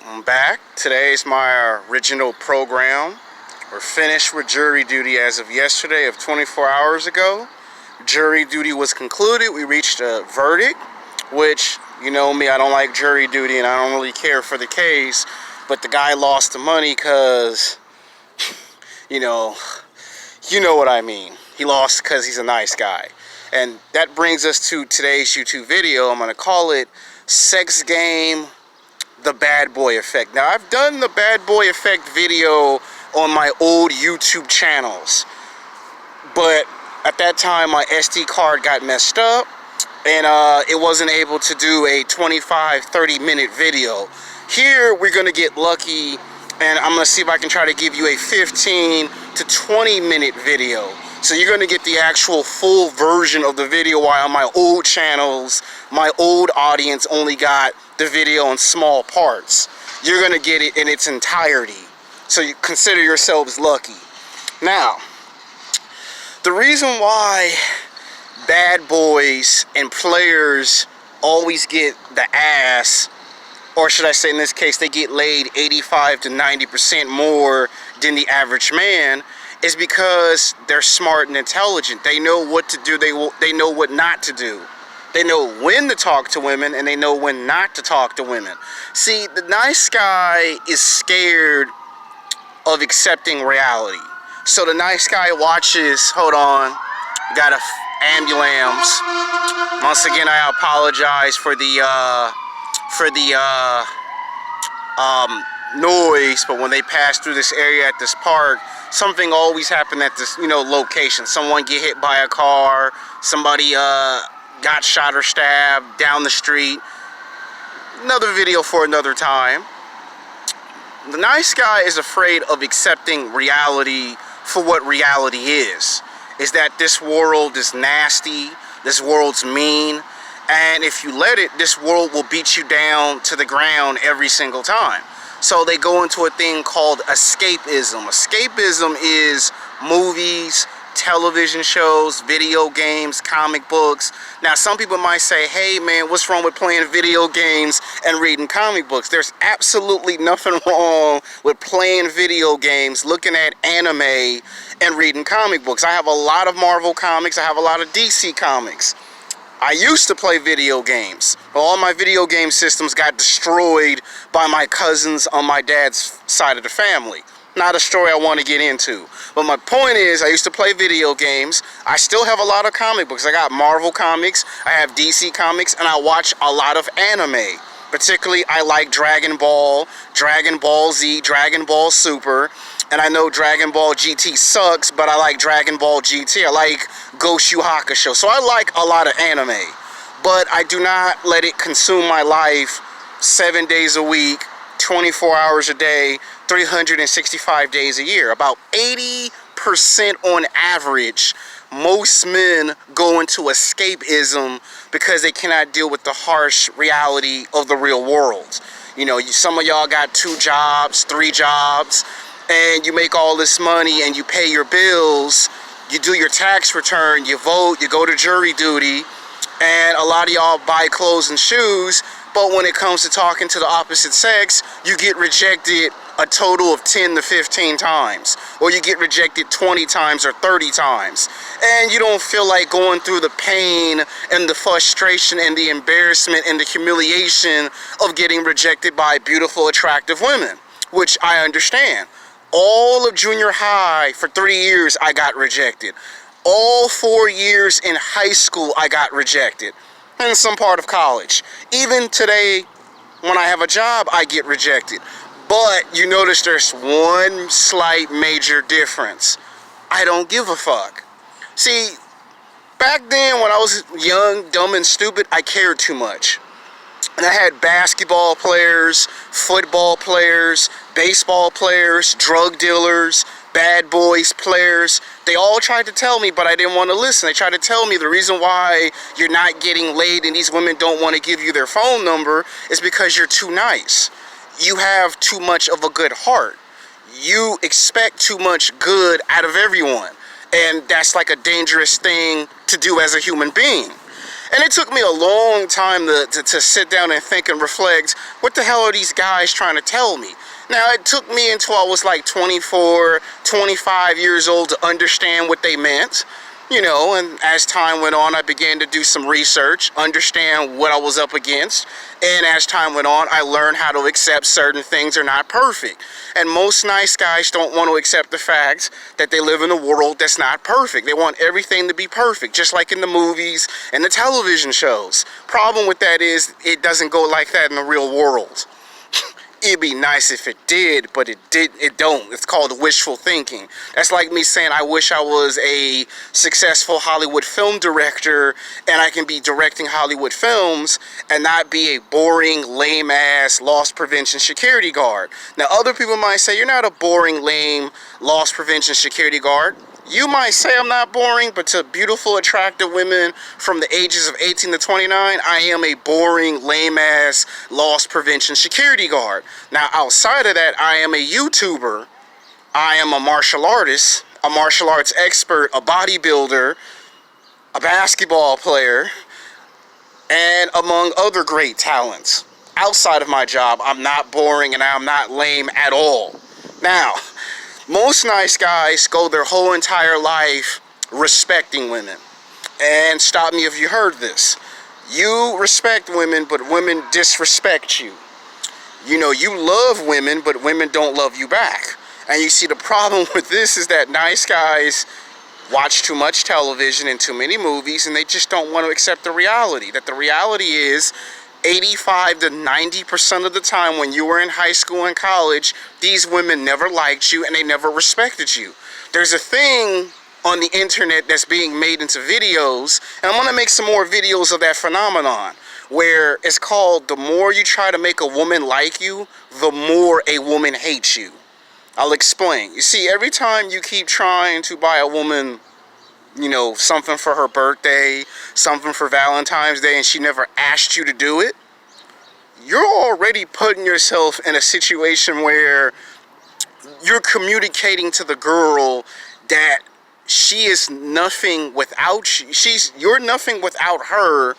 I'm back. Today's my original program. We're finished with jury duty as of yesterday of 24 hours ago. Jury duty was concluded. We reached a verdict, which, you know me, I don't like jury duty and I don't really care for the case, but the guy lost the money because, you know what I mean. He lost because he's a nice guy. And that brings us to today's YouTube video. I'm going to call it Sex Game, The Bad Boy Effect. Now, I've done the Bad Boy Effect video on my old YouTube channels, but at that time my SD card got messed up and it wasn't able to do a 25-30 minute video. Here we're gonna get lucky and I'm gonna see if I can try to give you a 15 to 20 minute video. So you're gonna get the actual full version of the video, while on my old channels, my old audience only got the video in small parts. You're gonna get it in its entirety. So you consider yourselves lucky. Now, the reason why bad boys and players always get the ass, or should I say in this case, they get laid 85 to 90% more than the average man, is because they're smart and intelligent. They know what to do, they know what not to do. They know when to talk to women and they know when not to talk to women. See, the nice guy is scared of accepting reality. So the nice guy watches, hold on, got a ambulance. Once again, I apologize for the noise, but when they pass through this area at this park, something always happened at this, location. Someone get hit by a car, somebody got shot or stabbed down the street. Another video for another time. The nice guy is afraid of accepting reality for what reality is that this world is nasty, this world's mean, and if you let it, this world will beat you down to the ground every single time. So they go into a thing called escapism. Escapism is movies, television shows, video games, comic books. Now, some people might say, hey man, what's wrong with playing video games and reading comic books? There's absolutely nothing wrong with playing video games, looking at anime, and reading comic books. I have a lot of Marvel comics, I have a lot of DC comics. I used to play video games, but all my video game systems got destroyed by my cousins on my dad's side of the family. Not a story I want to get into. But my point is, I used to play video games. I still have a lot of comic books. I got Marvel comics, I have DC comics, and I watch a lot of anime. Particularly, I like Dragon Ball, Dragon Ball Z, Dragon Ball Super. And I know Dragon Ball GT sucks, but I like Dragon Ball GT. I like Goshu Hakusho. So I like a lot of anime. But I do not let it consume my life 7 days a week, 24 hours a day, 365 days a year. About 80% on average, most men go into escapism because they cannot deal with the harsh reality of the real world. Some of y'all got 2 jobs, 3 jobs, and you make all this money and you pay your bills, you do your tax return, you vote, you go to jury duty, and a lot of y'all buy clothes and shoes, but when it comes to talking to the opposite sex, you get rejected a total of 10 to 15 times, or you get rejected 20 times or 30 times, and you don't feel like going through the pain and the frustration and the embarrassment and the humiliation of getting rejected by beautiful, attractive women, which I understand. All of junior high, for 3 years, I got rejected. All 4 years in high school, I got rejected. And some part of college. Even today, when I have a job, I get rejected. But you notice there's one slight major difference. I don't give a fuck. See, back then when I was young, dumb, and stupid, I cared too much. And I had basketball players, football players, baseball players, drug dealers, bad boys players. They all tried to tell me, but I didn't want to listen. They tried to tell me the reason why you're not getting laid and these women don't want to give you their phone number is because you're too nice. You have too much of a good heart. You expect too much good out of everyone. And that's like a dangerous thing to do as a human being. And it took me a long time to sit down and think and reflect, what the hell are these guys trying to tell me? Now, it took me until I was like 24, 25 years old to understand what they meant. You know, and as time went on, I began to do some research, understand what I was up against. And as time went on, I learned how to accept certain things are not perfect. And most nice guys don't want to accept the fact that they live in a world that's not perfect. They want everything to be perfect, just like in the movies and the television shows. Problem with that is it doesn't go like that in the real world. It'd be nice if it did, but it don't. It's called wishful thinking. That's like me saying I wish I was a successful Hollywood film director and I can be directing Hollywood films and not be a boring, lame-ass loss prevention security guard. Now, other people might say, you're not a boring, lame loss prevention security guard. You might say I'm not boring, but to beautiful, attractive women from the ages of 18 to 29, I am a boring, lame-ass loss prevention security guard. Now, outside of that, I am a YouTuber. I am a martial artist, a martial arts expert, a bodybuilder, a basketball player, and among other great talents. Outside of my job, I'm not boring and I'm not lame at all. Now, most nice guys go their whole entire life respecting women. And stop me if you heard this. You respect women, but women disrespect you. You know, you love women, but women don't love you back. And you see, the problem with this is that nice guys watch too much television and too many movies, and they just don't want to accept the reality. That the reality is 85 to 90% of the time when you were in high school and college, these women never liked you and they never respected you. There's a thing on the internet that's being made into videos, and I'm going to make some more videos of that phenomenon, where it's called, the more you try to make a woman like you, the more a woman hates you. I'll explain. You see, every time you keep trying to buy a woman, you know, something for her birthday, something for Valentine's Day, and she never asked you to do it, you're already putting yourself in a situation where you're communicating to the girl that she is nothing without you. You're nothing without her,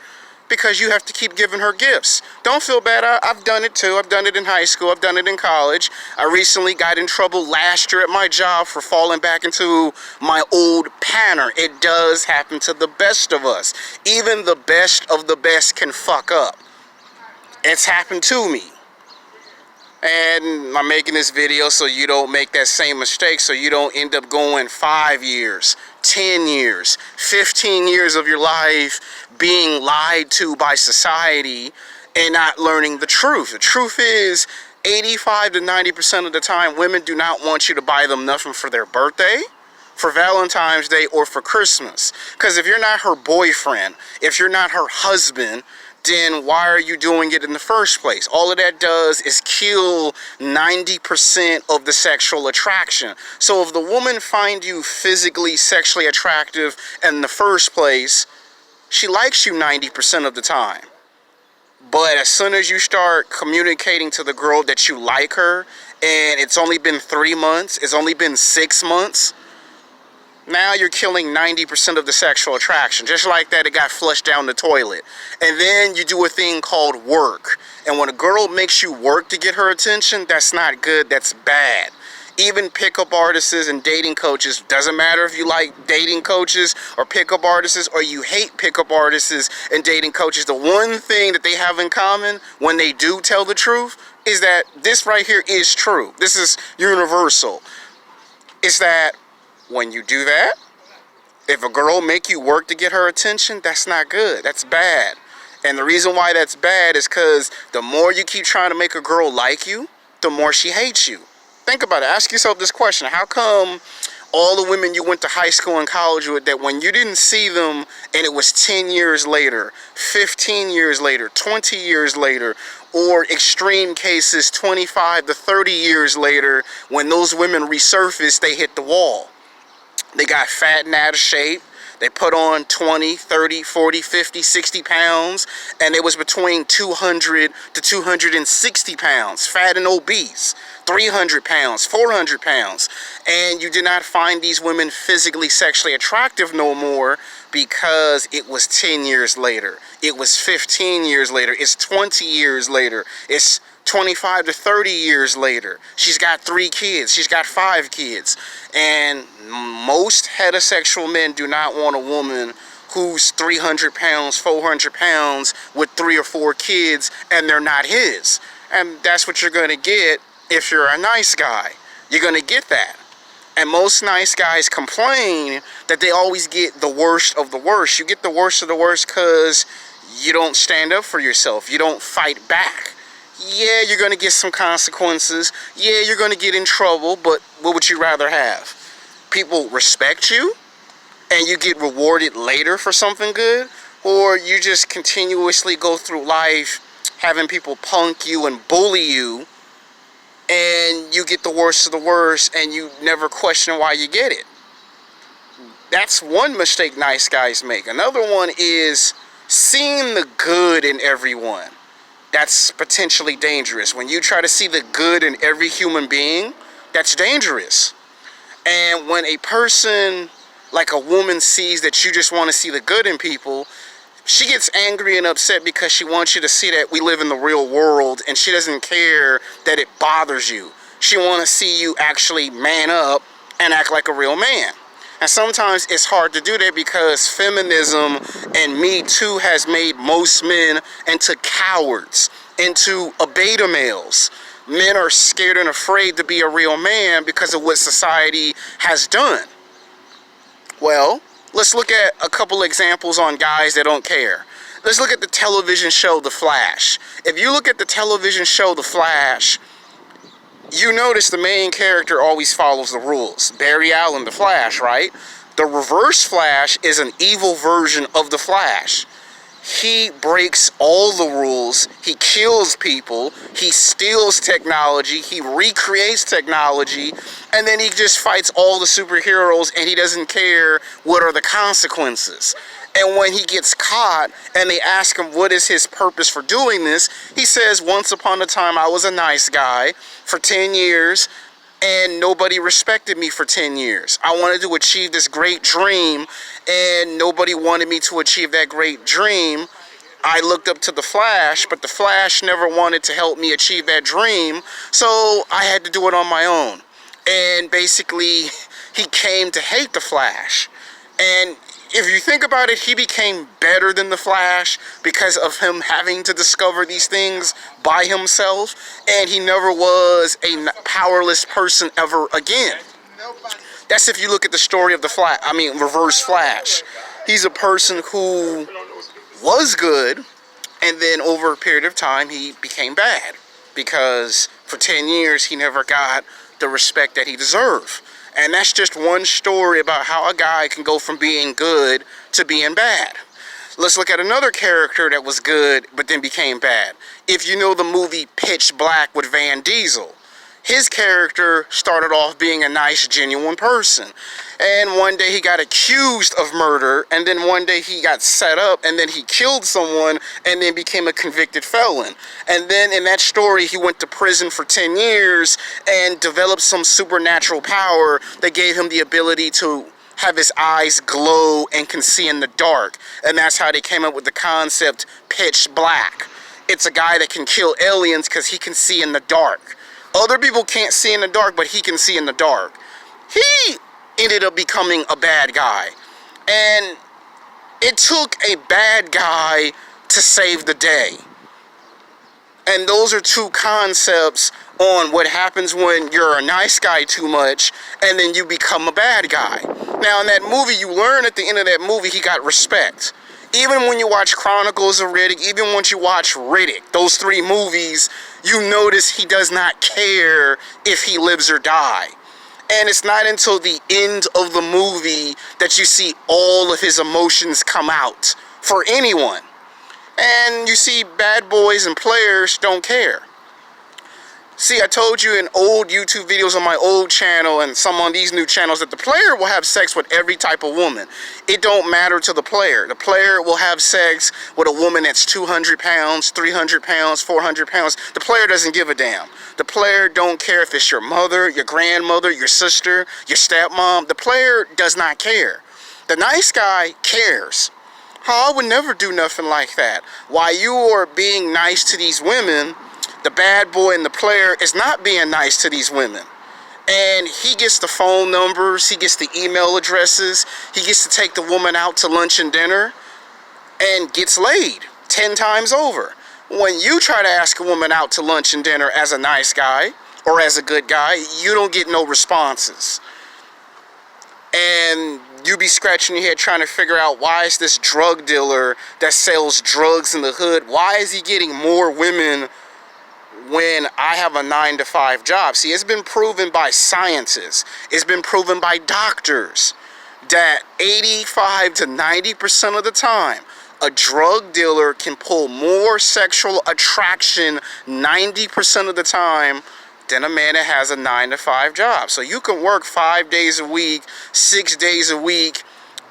because you have to keep giving her gifts. Don't feel bad. I've done it too. I've done it in high school. I've done it in college. I recently got in trouble last year at my job for falling back into my old pattern. It does happen to the best of us. Even the best of the best can fuck up. It's happened to me. And I'm making this video so you don't make that same mistake, so you don't end up going 5 years, 10 years, 15 years of your life being lied to by society and not learning the truth. The truth is, 85 to 90% of the time, women do not want you to buy them nothing for their birthday, for Valentine's Day, or for Christmas. Because if you're not her boyfriend, if you're not her husband, then why are you doing it in the first place? All of that does is kill 90% of the sexual attraction. So if the woman finds you physically, sexually attractive in the first place, she likes you 90% of the time. But as soon as you start communicating to the girl that you like her, and it's only been 3 months, it's only been 6 months, now you're killing 90% of the sexual attraction. Just like that, it got flushed down the toilet. And then you do a thing called work. And when a girl makes you work to get her attention, that's not good, that's bad. Even pickup artists and dating coaches, doesn't matter if you like dating coaches or pickup artists, or you hate pickup artists and dating coaches, the one thing that they have in common when they do tell the truth is that this right here is true. This is universal. It's that when you do that, if a girl make you work to get her attention, that's not good. That's bad. And the reason why that's bad is because the more you keep trying to make a girl like you, the more she hates you. Think about it. Ask yourself this question. How come all the women you went to high school and college with, that when you didn't see them and it was 10 years later, 15 years later, 20 years later, or extreme cases 25 to 30 years later, when those women resurfaced, they hit the wall? They got fat and out of shape. They put on 20, 30, 40, 50, 60 pounds, and it was between 200 to 260 pounds, fat and obese. 300 pounds, 400 pounds. And you did not find these women physically, sexually attractive no more because it was 10 years later. It was 15 years later. It's 20 years later. It's 25 to 30 years later. She's got 3 kids. She's got 5 kids. And most heterosexual men do not want a woman who's 300 pounds, 400 pounds with 3 or 4 kids, and they're not his. And that's what you're going to get if you're a nice guy. You're going to get that. And most nice guys complain that they always get the worst of the worst. You get the worst of the worst because you don't stand up for yourself. You don't fight back. Yeah, you're going to get some consequences. Yeah, you're going to get in trouble, but what would you rather have? People respect you and you get rewarded later for something good? Or you just continuously go through life having people punk you and bully you, and you get the worst of the worst and you never question why you get it? That's one mistake nice guys make. Another one is seeing the good in everyone. That's potentially dangerous. When you try to see the good in every human being, that's dangerous. And when a person, like a woman, sees that you just want to see the good in people, she gets angry and upset because she wants you to see that we live in the real world, and she doesn't care that it bothers you. She wants to see you actually man up and act like a real man. And sometimes it's hard to do that because feminism and Me Too has made most men into cowards, into beta males. Men are scared and afraid to be a real man because of what society has done. Well, let's look at a couple examples on guys that don't care. Let's look at the television show The Flash. If you look at the television show The Flash, you notice the main character always follows the rules. Barry Allen, the Flash, right? The Reverse Flash is an evil version of the Flash. He breaks all the rules. He kills people. He steals technology. He recreates technology. And then he just fights all the superheroes, and he doesn't care what are the consequences. And when he gets caught and they ask him what is his purpose for doing this, he says, once upon a time I was a nice guy for 10 years and nobody respected me for 10 years. I wanted to achieve this great dream and nobody wanted me to achieve that great dream. I looked up to the Flash, but the Flash never wanted to help me achieve that dream, so I had to do it on my own. And basically, he came to hate the Flash. And if you think about it, he became better than the Flash because of him having to discover these things by himself, and he never was a powerless person ever again. That's if you look at the story of the Reverse Flash. He's a person who was good, and then over a period of time, he became bad because for 10 years, he never got the respect that he deserved. And that's just one story about how a guy can go from being good to being bad. Let's look at another character that was good but then became bad. If you know the movie Pitch Black with Van Diesel, his character started off being a nice, genuine person. And one day he got accused of murder, and then one day he got set up, and then he killed someone, and then became a convicted felon. And then in that story, he went to prison for 10 years and developed some supernatural power that gave him the ability to have his eyes glow and can see in the dark. And that's how they came up with the concept Pitch Black. It's a guy that can kill aliens because he can see in the dark. Other people can't see in the dark, but he can see in the dark. He ended up becoming a bad guy. And it took a bad guy to save the day. And those are two concepts on what happens when you're a nice guy too much and then you become a bad guy. Now, in that movie, you learn at the end of that movie, he got respect. Even when you watch Chronicles of Riddick, even once you watch Riddick, those 3 movies, you notice he does not care if he lives or die. And it's not until the end of the movie that you see all of his emotions come out for anyone. And you see bad boys and players don't care. See, See, I told you in old YouTube videos on my old channel and some on these new channels that the player will have sex with every type of woman. It don't matter to the player. The player will have sex with a woman that's 200 pounds, 300 pounds, 400 pounds. The player doesn't give a damn. The player don't care if it's your mother, your grandmother, your sister, your stepmom. The player does not care. The nice guy cares. I would never do nothing like that. While you are being nice to these women, the bad boy and the player is not being nice to these women. And he gets the phone numbers, he gets the email addresses, he gets to take the woman out to lunch and dinner, and gets laid 10 times over. When you try to ask a woman out to lunch and dinner as a nice guy, or as a good guy, you don't get no responses. And you be scratching your head trying to figure out, why is this drug dealer that sells drugs in the hood, why is he getting more women when I have a 9-to-5 job? See, it's been proven by scientists, it's been proven by doctors that 85 to 90% of the time, a drug dealer can pull more sexual attraction 90% of the time than a man that has a 9-to-5 job. So you can work 5 days a week, 6 days a week,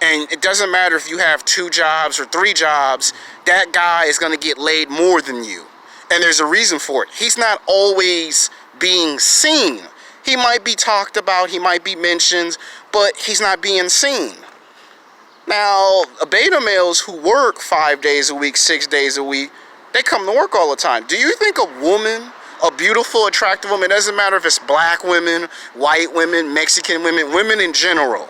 and it doesn't matter if you have 2 jobs or 3 jobs, that guy is going to get laid more than you. And there's a reason for it. He's not always being seen. He might be talked about, he might be mentioned, but he's not being seen. Now, beta males who work 5 days a week, 6 days a week, they come to work all the time. Do you think a woman, a beautiful, attractive woman, it doesn't matter if it's black women, white women, Mexican women, women in general,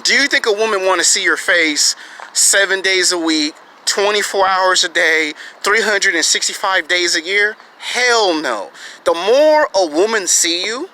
do you think a woman want to see your face 7 days a week, 24 hours a day, 365 days a year? Hell no. The more a woman see you,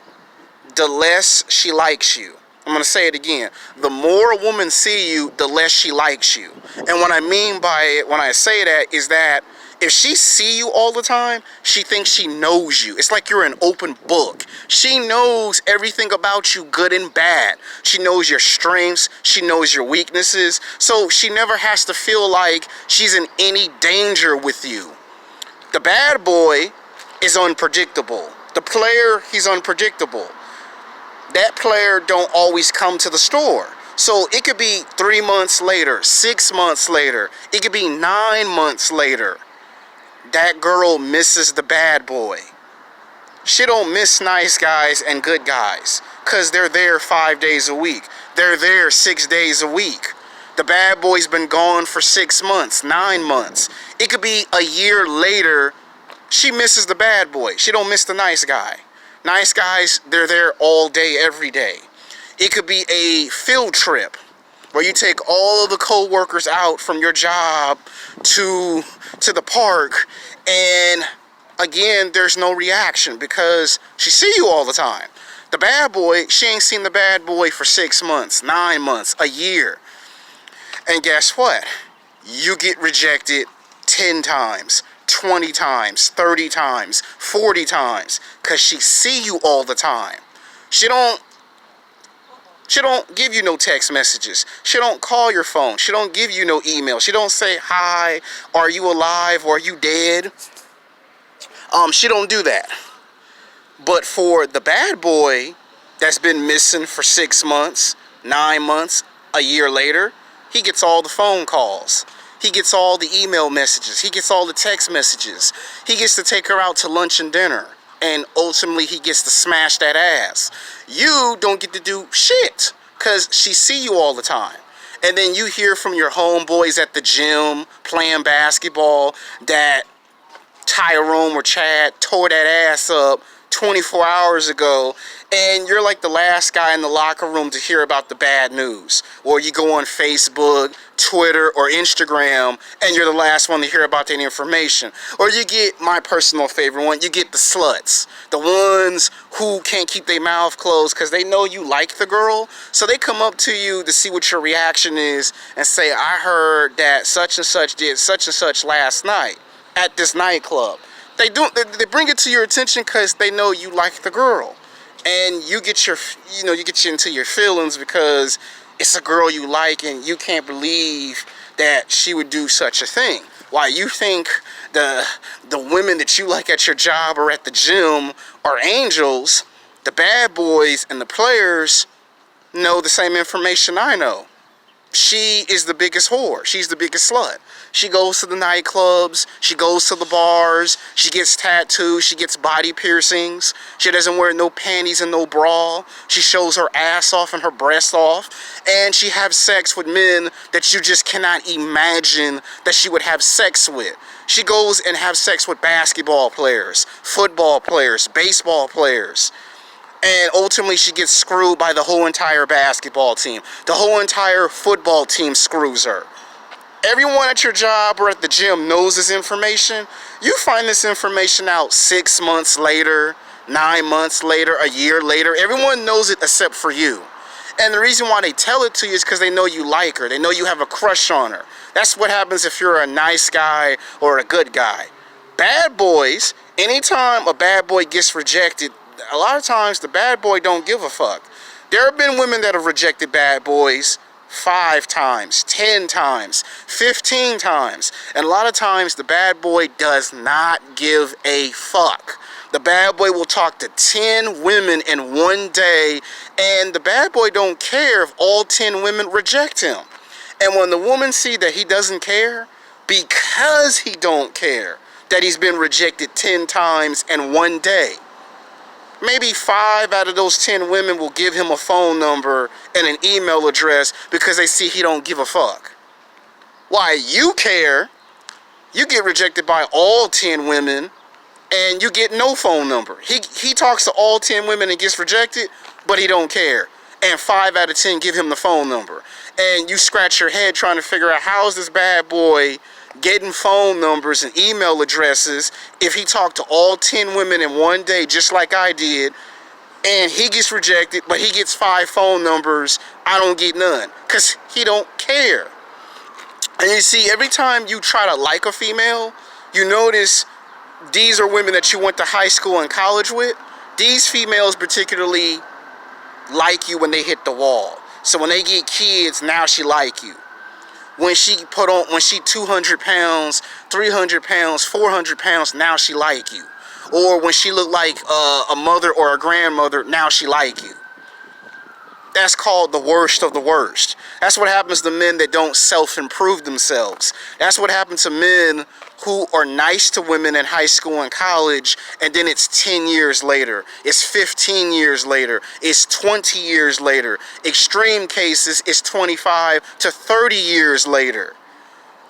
the less she likes you. I'm going to say it again. The more a woman see you, the less she likes you. And what I mean by it, when I say that, is that if she see you all the time, she thinks she knows you. It's like you're an open book. She knows everything about you, good and bad. She knows your strengths. She knows your weaknesses. So she never has to feel like she's in any danger with you. The bad boy is unpredictable. The player, he's unpredictable. That player don't always come to the store. So it could be 3 months later, 6 months later. It could be 9 months later. That girl misses the bad boy. She don't miss nice guys and good guys, because they're there 5 days a week. They're there 6 days a week. The bad boy's been gone for 6 months, 9 months. It could be a year later, she misses the bad boy. She don't miss the nice guy. Nice guys, they're there all day, every day. It could be a field trip where you take all of the co-workers out from your job to the park, and again, there's no reaction because she see you all the time. The bad boy, she ain't seen the bad boy for 6 months, 9 months, a year. And guess what? You get rejected 10 times, 20 times, 30 times, 40 times, because she see you all the time. She don't give you no text messages. She don't call your phone. She don't give you no email. She don't say, hi, are you alive or are you dead? She don't do that. But for the bad boy that's been missing for 6 months, 9 months, a year later, he gets all the phone calls. He gets all the email messages. He gets all the text messages. He gets to take her out to lunch and dinner. And ultimately, he gets to smash that ass. You don't get to do shit because she see you all the time. And then you hear from your homeboys at the gym playing basketball that Tyrone or Chad tore that ass up 24 hours ago, and you're like the last guy in the locker room to hear about the bad news. Or you go on Facebook, Twitter, or Instagram, and you're the last one to hear about that information. Or you get my personal favorite one, you get the sluts. The ones who can't keep their mouth closed because they know you like the girl. So they come up to you to see what your reaction is and say, I heard that such and such did such and such last night at this nightclub. They bring it to your attention because they know you like the girl, and you get into your feelings because it's a girl you like, and you can't believe that she would do such a thing. Why you think the women that you like at your job or at the gym are angels, the bad boys and the players know the same information I know. She is the biggest whore. She's the biggest slut. She goes to the nightclubs. She goes to the bars. She gets tattoos. She gets body piercings. She doesn't wear no panties and no bra. She shows her ass off and her breast off. And she has sex with men that you just cannot imagine that she would have sex with. She goes and has sex with basketball players, football players, baseball players. And ultimately, she gets screwed by the whole entire basketball team. The whole entire football team screws her. Everyone at your job or at the gym knows this information. You find this information out 6 months later, 9 months later, a year later. Everyone knows it except for you. And the reason why they tell it to you is because they know you like her. They know you have a crush on her. That's what happens if you're a nice guy or a good guy. Bad boys, anytime a bad boy gets rejected, a lot of times the bad boy don't give a fuck. There have been women that have rejected bad boys 5 times, 10 times, 15 times. And a lot of times the bad boy does not give a fuck. The bad boy will talk to 10 women in one day, and the bad boy don't care if all 10 women reject him. And when the woman see that he doesn't care, because he don't care that he's been rejected 10 times in one day, maybe 5 out of those 10 women will give him a phone number and an email address because they see he don't give a fuck. Why you care, you get rejected by all 10 women and you get no phone number. He talks to all 10 women and gets rejected, but he don't care. And 5 out of 10 give him the phone number. And you scratch your head trying to figure out how is this bad boy getting phone numbers and email addresses if he talked to all 10 women in one day just like I did, and he gets rejected, but he gets 5 phone numbers, I don't get none, because he don't care. And you see, every time you try to like a female, you notice these are women that you went to high school and college with. These females particularly like you when they hit the wall. So when they get kids, now she like you. When she 200 pounds, 300 pounds, 400 pounds, now she like you. Or when she look like a mother or a grandmother, now she like you. That's called the worst of the worst. That's what happens to men that don't self-improve themselves. That's what happens to men who are nice to women in high school and college, and then it's 10 years later, it's 15 years later, it's 20 years later. Extreme cases, it's 25 to 30 years later.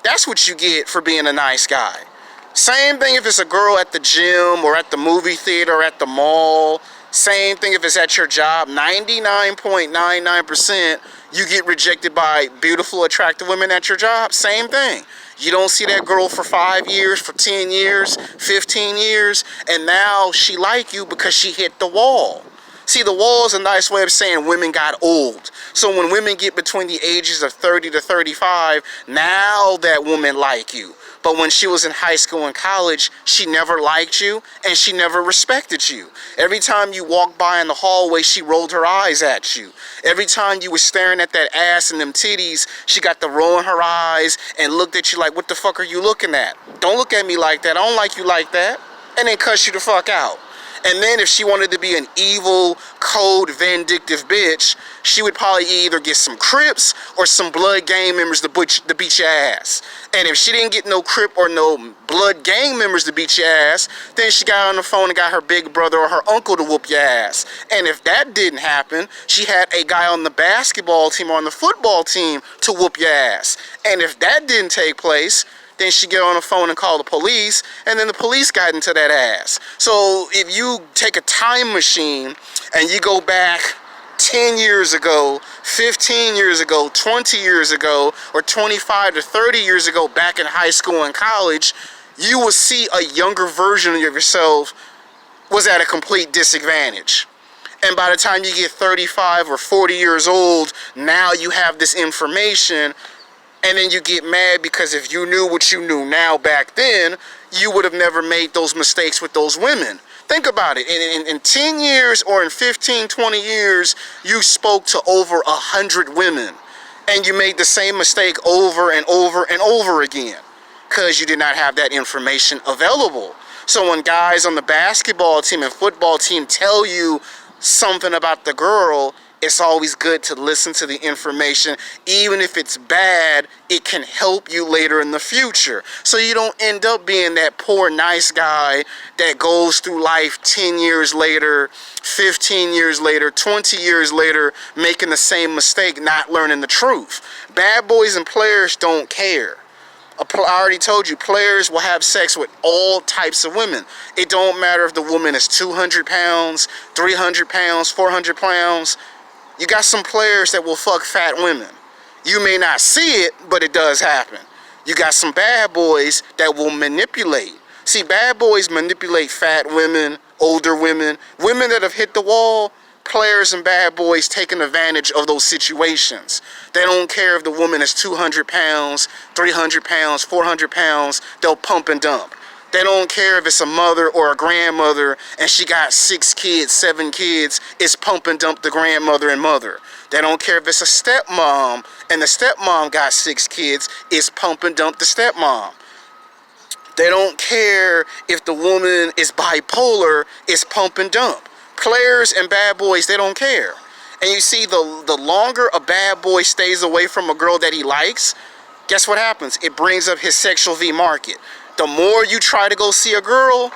That's what you get for being a nice guy. Same thing if it's a girl at the gym or at the movie theater or at the mall. Same thing if it's at your job. 99.99% you get rejected by beautiful, attractive women at your job. Same thing. You don't see that girl for 5 years, for 10 years, 15 years, and now she like you because she hit the wall. See, the wall is a nice way of saying women got old. So when women get between the ages of 30 to 35, now that woman like you. But when she was in high school and college, she never liked you and she never respected you. Every time you walked by in the hallway, she rolled her eyes at you. Every time you were staring at that ass and them titties, she got to roll in her eyes and looked at you like, what the fuck are you looking at? Don't look at me like that. I don't like you like that. And then cuss you the fuck out. And then if she wanted to be an evil, cold, vindictive bitch, she would probably either get some Crips or some Blood gang members to beat your ass. And if she didn't get no Crip or no Blood gang members to beat your ass, then she got on the phone and got her big brother or her uncle to whoop your ass. And if that didn't happen, she had a guy on the basketball team or on the football team to whoop your ass. And if that didn't take place, then she get on the phone and call the police, and then the police got into that ass. So if you take a time machine and you go back 10 years ago, 15 years ago, 20 years ago, or 25 to 30 years ago back in high school and college, you will see a younger version of yourself was at a complete disadvantage. And by the time you get 35 or 40 years old, now you have this information. And then you get mad because if you knew what you knew now back then, you would have never made those mistakes with those women. Think about it. In 10 years or in 15, 20 years, you spoke to over 100 women. And you made the same mistake over and over and over again. because you did not have that information available. So when guys on the basketball team and football team tell you something about the girl, it's always good to listen to the information. Even if it's bad, it can help you later in the future. So you don't end up being that poor nice guy that goes through life 10 years later, 15 years later, 20 years later, making the same mistake, not learning the truth. Bad boys and players don't care. I already told you, players will have sex with all types of women. It don't matter if the woman is 200 pounds, 300 pounds, 400 pounds. You got some players that will fuck fat women. You may not see it, but it does happen. You got some bad boys that will manipulate. See, bad boys manipulate fat women, older women, women that have hit the wall. Players and bad boys taking advantage of those situations. They don't care if the woman is 200 pounds, 300 pounds, 400 pounds. They'll pump and dump. They don't care if it's a mother or a grandmother and she got 6 kids, 7 kids. It's pump and dump the grandmother and mother. They don't care if it's a stepmom and the stepmom got 6 kids. It's pump and dump the stepmom. They don't care if the woman is bipolar. It's pump and dump. Players and bad boys, they don't care. And you see, the longer a bad boy stays away from a girl that he likes, guess what happens? It brings up his sexual V market. The more you try to go see a girl,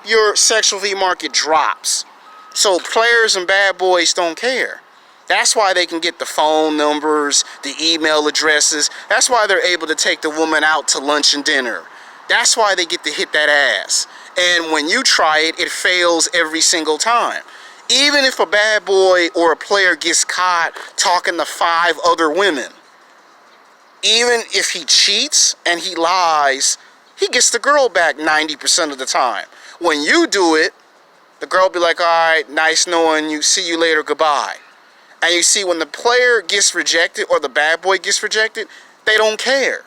your sexual V market drops. So players and bad boys don't care. That's why they can get the phone numbers, the email addresses. That's why they're able to take the woman out to lunch and dinner. That's why they get to hit that ass. And when you try it, it fails every single time. Even if a bad boy or a player gets caught talking to 5 other women, even if he cheats and he lies, he gets the girl back 90% of the time. When you do it, the girl be like, all right, nice knowing you, see you later, goodbye. And you see, when the player gets rejected or the bad boy gets rejected, they don't care.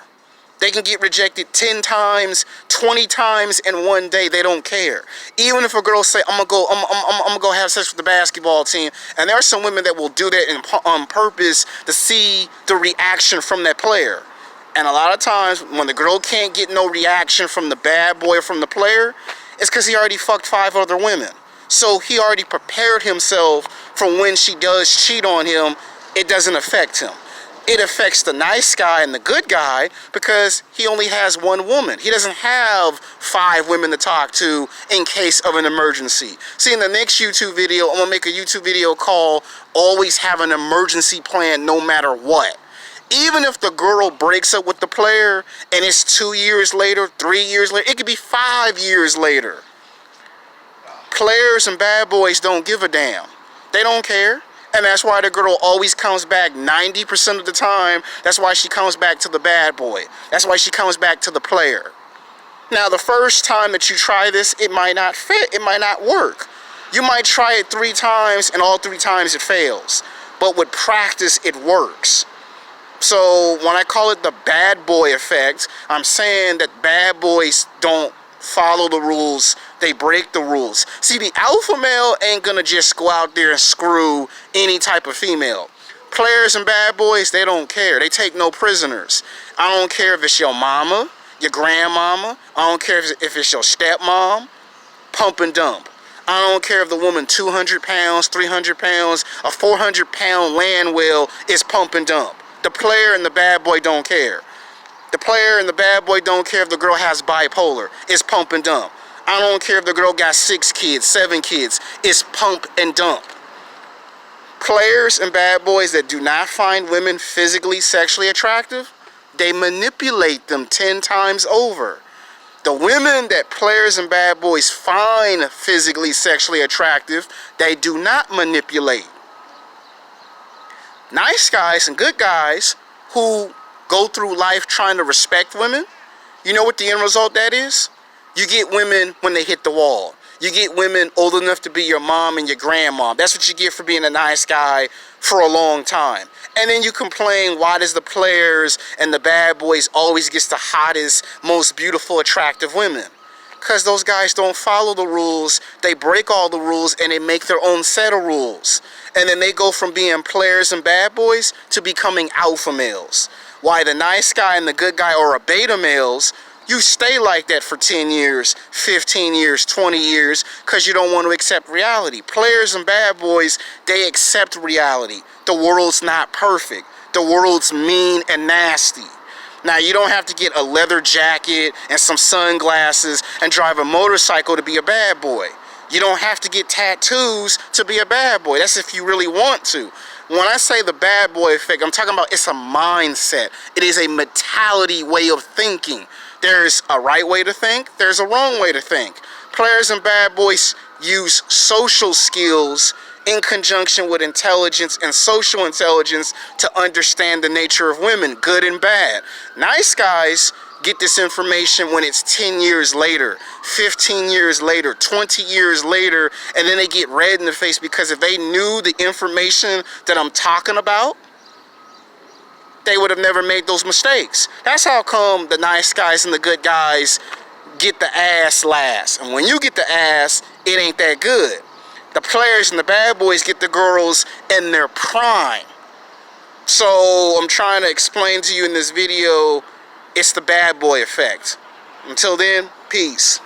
They can get rejected 10 times, 20 times in one day. They don't care. Even if a girl say, I'm gonna go have sex with the basketball team, and there are some women that will do that on purpose to see the reaction from that player. And a lot of times, when the girl can't get no reaction from the bad boy or from the player, it's because he already fucked 5 other women. So he already prepared himself for when she does cheat on him, it doesn't affect him. It affects the nice guy and the good guy because he only has one woman. He doesn't have 5 women to talk to in case of an emergency. See, in the next YouTube video, I'm going to make a YouTube video called Always Have an Emergency Plan No Matter What. Even if the girl breaks up with the player and it's 2 years later, 3 years later, it could be 5 years later. Players and bad boys don't give a damn. They don't care. And that's why the girl always comes back 90% of the time. That's why she comes back to the bad boy. That's why she comes back to the player. Now, the first time that you try this, it might not fit. It might not work. You might try it 3 times, and all 3 times it fails. But with practice, it works. So when I call it the bad boy effect, I'm saying that bad boys don't follow the rules, they break the rules. See, the alpha male ain't gonna just go out there and screw any type of female. Players and bad boys, they don't care. They take no prisoners. I don't care if it's your mama, your grandmama. I don't care if it's your stepmom. Pump and dump. I don't care if the woman 200 pounds, 300 pounds, a 400-pound land whale is pump and dump. The player and the bad boy don't care. The player and the bad boy don't care if the girl has bipolar. It's pump and dump. I don't care if the girl got 6 kids, 7 kids. It's pump and dump. Players and bad boys that do not find women physically, sexually attractive, they manipulate them 10 times over. The women that players and bad boys find physically, sexually attractive, they do not manipulate. Nice guys and good guys who go through life trying to respect women, you know what the end result that is? You get women when they hit the wall. You get women old enough to be your mom and your grandma. That's what you get for being a nice guy for a long time. And then you complain, why does the players and the bad boys always get the hottest, most beautiful, attractive women? Because those guys don't follow the rules. They break all the rules and they make their own set of rules. And then they go from being players and bad boys to becoming alpha males. Why the nice guy and the good guy, or a beta males, You stay like that for 10 years, 15 years, 20 years, because you don't want to accept reality. Players and bad boys, they accept reality. The world's not perfect. The world's mean and nasty. Now, you don't have to get a leather jacket and some sunglasses and drive a motorcycle to be a bad boy. You don't have to get tattoos to be a bad boy. That's if you really want to. When I say the bad boy effect, I'm talking about it's a mindset. It is a mentality way of thinking. There's a right way to think. There's a wrong way to think. Players and bad boys use social skills in conjunction with intelligence and social intelligence to understand the nature of women, good and bad. Nice guys get this information when it's 10 years later, 15 years later, 20 years later, and then they get red in the face because if they knew the information that I'm talking about, they would have never made those mistakes. That's how come the nice guys and the good guys get the ass last. And when you get the ass, it ain't that good. The players and the bad boys get the girls in their prime. So I'm trying to explain to you in this video, it's the bad boy effect. Until then, peace.